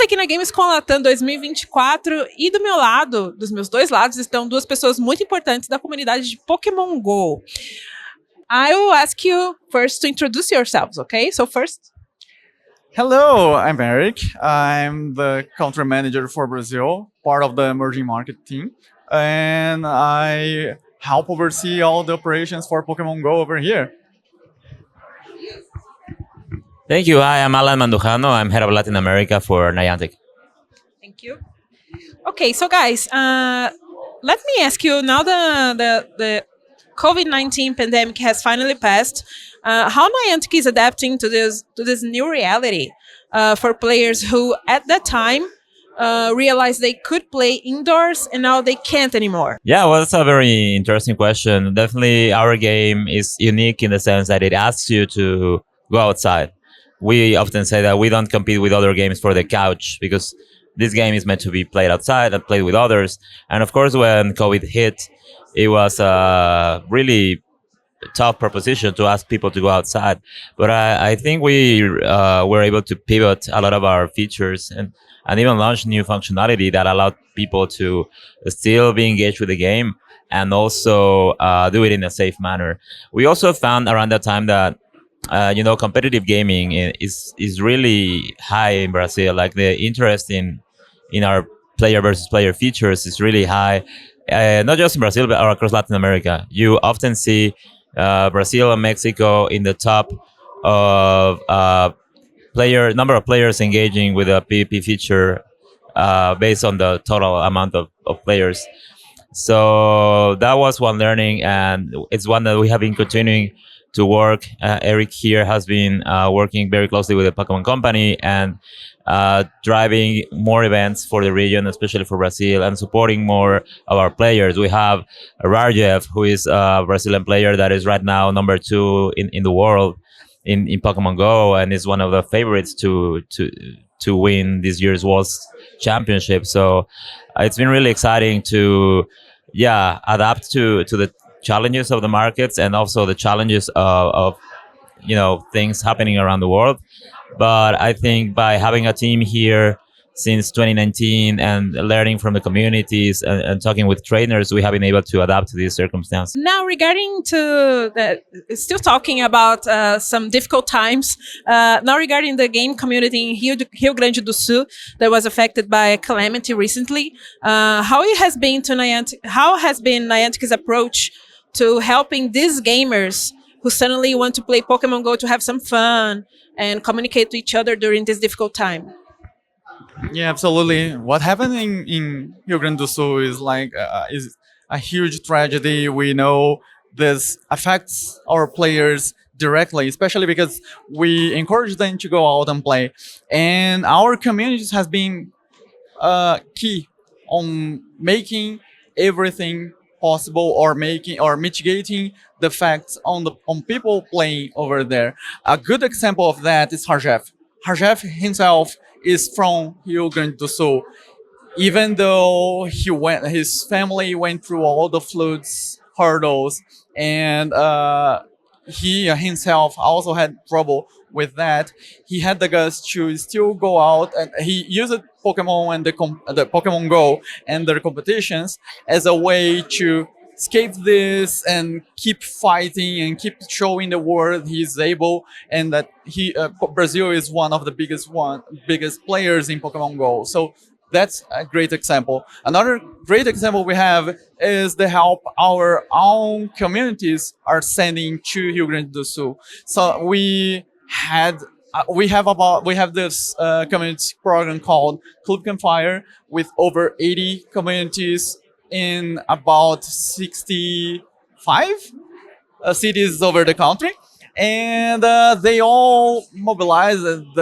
aqui na Gamescom LATAM 2024 e do meu lado, dos meus dois lados, estão duas pessoas muito importantes da comunidade de Pokémon GO. I will ask you first to introduce yourselves, okay? So first... Hello, I'm Eric. I'm the country manager for Brazil, part of the emerging market team, and I help oversee all the operations for Pokémon GO over here. Thank you. Hi, I'm Alan Mandujano. I'm head of Latin America for Niantic. Thank you. Okay, so guys, let me ask you, now the COVID-19 pandemic has finally passed, how Niantic is adapting to this new reality for players who at that time realized they could play indoors and now they can't anymore? Yeah, well, that's a very interesting question. Definitely our game is unique in the sense that it asks you to go outside. We often say that we don't compete with other games for the couch because this game is meant to be played outside and played with others. And of course, when COVID hit, it was a really tough proposition to ask people to go outside. But I think we were able to pivot a lot of our features and even launch new functionality that allowed people to still be engaged with the game and also do it in a safe manner. We also found around that time that competitive gaming is really high in Brazil. Like the interest in our player versus player features is really high, not just in Brazil but across Latin America. You often see Brazil and Mexico in the top of number of players engaging with a PvP feature based on the total amount of players. So that was one learning, and it's one that we have been continuing to work. Eric here has been working very closely with the Pokemon company and driving more events for the region, especially for Brazil, and supporting more of our players. We have Rajev, who is a Brazilian player that is right now number 2 in the world in Pokemon GO, and is one of the favorites to win this year's World Championship. So it's been really exciting to adapt to the challenges of the markets and also the challenges of things happening around the world. But I think by having a team here since 2019 and learning from the communities and talking with trainers, we have been able to adapt to these circumstances. Now, regarding still talking about some difficult times, now regarding the game community in Rio Grande do Sul that was affected by a calamity recently, how has been Niantic's approach to helping these gamers who suddenly want to play Pokemon GO to have some fun and communicate to each other during this difficult time? Yeah, absolutely. What happened in Rio Grande do Sul is is a huge tragedy. We know this affects our players directly, especially because we encourage them to go out and play. And our communities has been key on making everything possible or mitigating the effects on people playing over there. A good example of that is Rajev. Rajev himself is from Rio Grande do Sul. Even though his family went through all the floods, hurdles, and he himself also had trouble with that, he had the guts to still go out, and he used Pokemon and the Pokemon GO and their competitions as a way to escape this and keep fighting and keep showing the world he's able, and that Brazil is one of the biggest players in Pokemon GO. So that's a great example. Another great example we have is the help our own communities are sending to Rio Grande do Sul. So we have this community program called Club Campfire with over 80 communities in about 65 cities over the country. And they all mobilized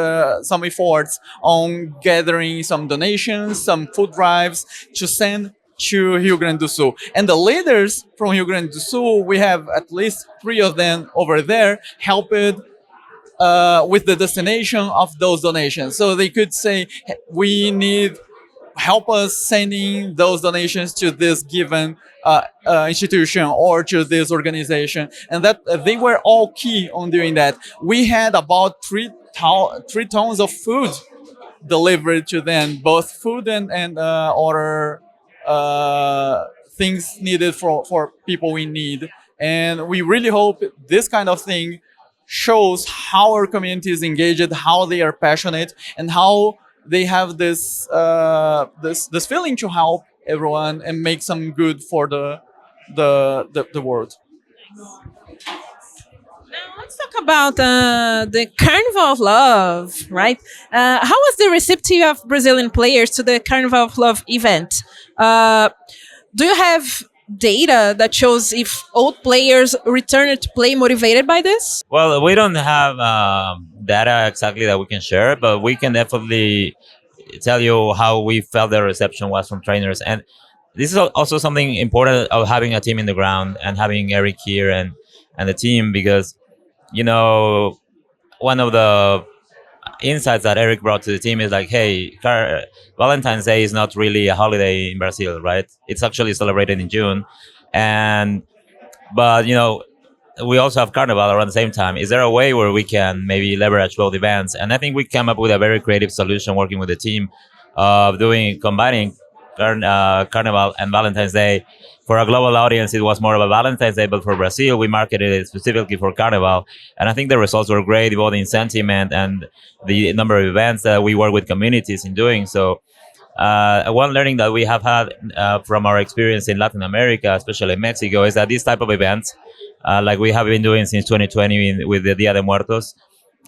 some efforts on gathering some donations, some food drives to send to Rio Grande do Sul. And the leaders from Rio Grande do Sul, we have at least 3 of them over there, helped with the destination of those donations. So they could say, we need help us sending those donations to this given institution or to this organization, and that they were all key on doing that. We had about 3 tons of food deliver to them both food and other things needed for people in need. And we really hope this kind of thing shows how our community is engaged, how they are passionate, and how they have this feeling to help everyone and make some good for the world. Now let's talk about the Carnival of Love, right? How was the receptivity of Brazilian players to the Carnival of Love event? Do you have data that shows if old players returned to play motivated by this? Well, we don't have data exactly that we can share, but we can definitely tell you how we felt the reception was from trainers. And this is also something important of having a team in the ground and having Eric here and the team, because, you know, one of the insights that Eric brought to the team is like, hey, Valentine's Day is not really a holiday in Brazil, right? It's actually celebrated in June. But, you know, we also have Carnival around the same time. Is there a way where we can maybe leverage both events? And I think we came up with a very creative solution working with the team of combining Carnival and Valentine's Day. For a global audience, it was more of a Valentine's Day, but for Brazil, we marketed it specifically for Carnival. And I think the results were great, both in sentiment and the number of events that we work with communities in doing. So one learning that we have had from our experience in Latin America, especially Mexico, is that these type of events, like we have been doing since 2020 with the Dia de Muertos,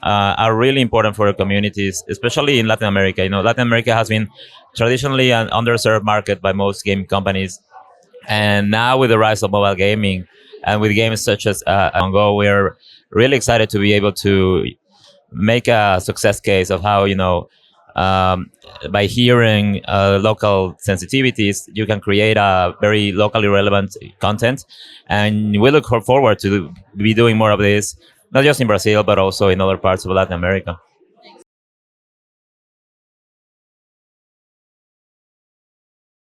are really important for the communities, especially in Latin America. You know, Latin America has been traditionally an underserved market by most game companies. And now with the rise of mobile gaming and with games such as Pokémon GO, we're really excited to be able to make a success case of how, you know, by hearing local sensitivities, you can create a very locally relevant content. And we look forward to be doing more of this, not just in Brazil, but also in other parts of Latin America.